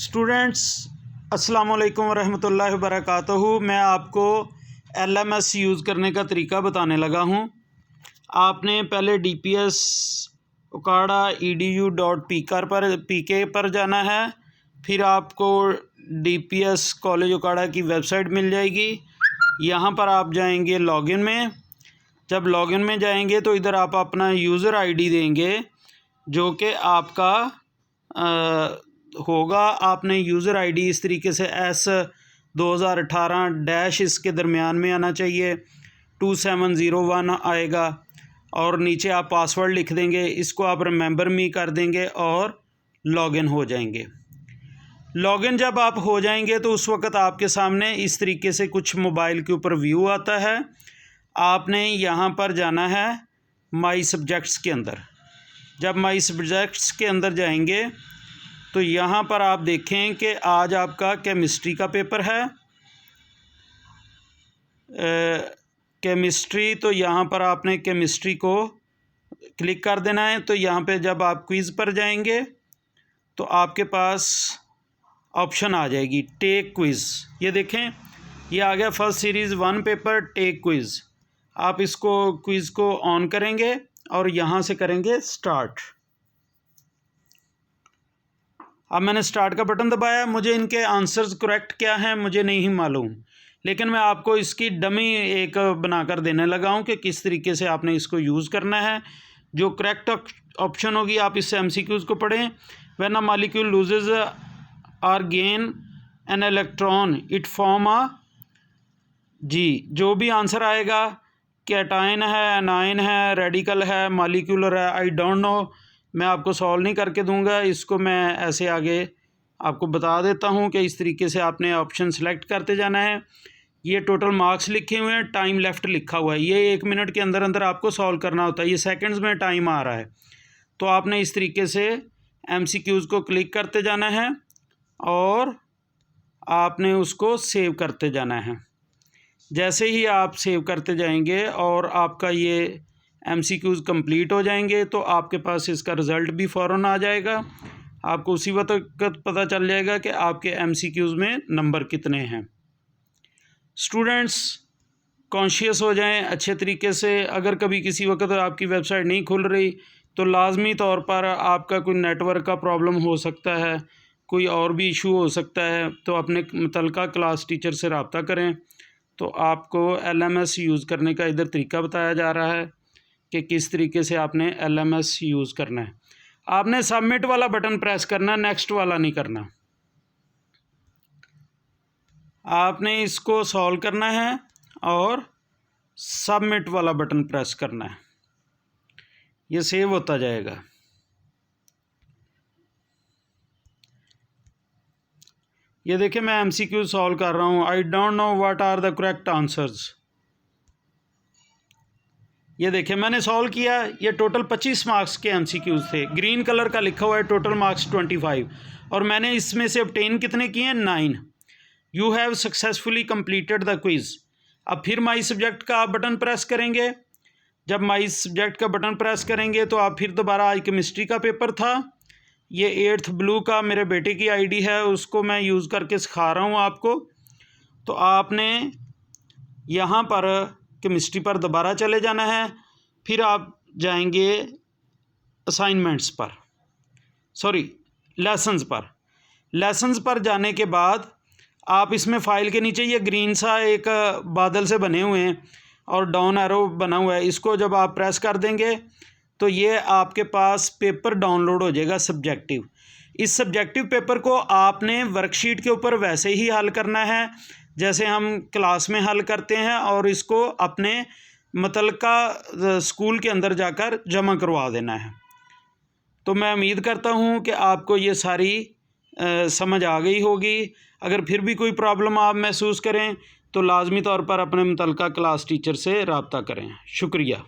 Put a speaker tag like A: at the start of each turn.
A: Students अस्सलाम वालेकुम रहमतुल्लाहि वबरकातुहू। मैं आपको LMS यूज़ करने का तरीका बताने लगा हूँ। आपने पहले DPS उकाड़ा edu.pk पर जाना है। फिर आपको DPS कॉलेज उकाड़ा की वेबसाइट मिल जाएगी। यहाँ पर आप जाएंगे लॉगिन में। जब लॉगिन में जाएंगे तो इधर आप अपना यूज़र ID देंगे जो कि आपका होगा। आपने यूज़र ID इस तरीके से S2018- इसके दरमियान में आना चाहिए, 2701 आएगा और नीचे आप पासवर्ड लिख देंगे। इसको आप रिमेंबर मी कर देंगे और लॉगिन हो जाएंगे। लॉगिन जब आप हो जाएंगे तो उस वक़्त आपके सामने इस तरीके से कुछ मोबाइल के ऊपर व्यू आता है। आपने यहाँ पर जाना है माई सब्जेक्ट्स के अंदर। जब माई सब्जेक्ट्स के अंदर जाएंगे तो यहाँ पर आप देखें कि आज आपका केमिस्ट्री का पेपर है। केमिस्ट्री, तो यहाँ पर आपने केमिस्ट्री को क्लिक कर देना है। तो यहाँ पे जब आप क्विज़ पर जाएंगे तो आपके पास ऑप्शन आ जाएगी टेक क्विज़। ये देखें, ये आ गया first series 1 paper take quiz. आप इसको क्विज़ को ऑन करेंगे और यहाँ से करेंगे स्टार्ट। अब मैंने स्टार्ट का बटन दबाया। मुझे इनके आंसर्स करेक्ट क्या हैं मुझे नहीं मालूम, लेकिन मैं आपको इसकी डमी एक बनाकर देने लगा हूँ कि किस तरीके से आपने इसको यूज़ करना है। जो करेक्ट ऑप्शन होगी आप इससे MCQs को पढ़ें। When a molecule loses or gain an electron it form a जी, जो भी आंसर आएगा, कैटायन है, एनायन है, रेडिकल है, मॉलिक्यूलर है, आई डोंट नो, मैं आपको सॉल्व नहीं करके दूंगा। इसको मैं ऐसे आगे आपको बता देता हूं कि इस तरीके से आपने ऑप्शन सेलेक्ट करते जाना है। ये टोटल मार्क्स लिखे हुए हैं, टाइम लेफ़्ट लिखा हुआ है। ये 1 मिनट के अंदर अंदर आपको सॉल्व करना होता है। ये सेकंड्स में टाइम आ रहा है। तो आपने इस तरीके से MCQs को क्लिक करते जाना है और आपने उसको सेव करते जाना है। जैसे ही आप सेव करते जाएंगे और आपका ये MCQs कंप्लीट हो जाएंगे तो आपके पास इसका रिज़ल्ट भी फ़ौरन आ जाएगा। आपको उसी वक्त पता चल जाएगा कि आपके MCQs में नंबर कितने हैं। स्टूडेंट्स कॉन्शियस हो जाएं अच्छे तरीके से। अगर कभी किसी वक्त आपकी वेबसाइट नहीं खुल रही तो लाजमी तौर पर आपका कोई नेटवर्क का प्रॉब्लम हो सकता है, कोई और भी इशू हो सकता है, तो अपने मुतल्लिका क्लास टीचर से रब्ता करें। तो आपको LMS यूज़ करने का इधर तरीका बताया जा रहा है कि किस तरीके से आपने LMS यूज़ करना है। आपने सबमिट वाला बटन प्रेस करना, नेक्स्ट वाला नहीं करना। आपने इसको सॉल्व करना है और सबमिट वाला बटन प्रेस करना है। ये सेव होता जाएगा। ये देखिए मैं MCQ सॉल्व कर रहा हूँ। I don't know what are the correct answers. ये देखिए मैंने सॉल्व किया। ये टोटल 25 मार्क्स के MCQs थे। ग्रीन कलर का लिखा हुआ है टोटल मार्क्स 25 और मैंने इसमें से ऑब्टेन कितने किए हैं 9। You have successfully completed the quiz. अब फिर माई सब्जेक्ट का आप बटन प्रेस करेंगे। जब माई सब्जेक्ट का बटन प्रेस करेंगे तो आप फिर दोबारा, आज केमिस्ट्री का पेपर था। ये 8th ब्लू का मेरे बेटे की ID है, उसको मैं यूज़ करके सिखा रहा हूँ आपको। तो आपने यहाँ पर केमिस्ट्री पर दोबारा चले जाना है। फिर आप जाएंगे असाइनमेंट्स पर, सॉरी लेसन्स पर। लेसन्स पर जाने के बाद आप इसमें फ़ाइल के नीचे ये ग्रीन सा एक बादल से बने हुए हैं और डाउन एरो बना हुआ है, इसको जब आप प्रेस कर देंगे तो ये आपके पास पेपर डाउनलोड हो जाएगा सब्जेक्टिव। इस सब्जेक्टिव पेपर को आपने वर्कशीट के ऊपर वैसे ही हल करना है जैसे हम क्लास में हल करते हैं और इसको अपने मुतल्लिका स्कूल के अंदर जाकर जमा करवा देना है। तो मैं उम्मीद करता हूँ कि आपको ये सारी समझ आ गई होगी। अगर फिर भी कोई प्रॉब्लम आप महसूस करें तो लाजमी तौर पर अपने मुतल्लिका क्लास टीचर से रब्ता करें। शुक्रिया।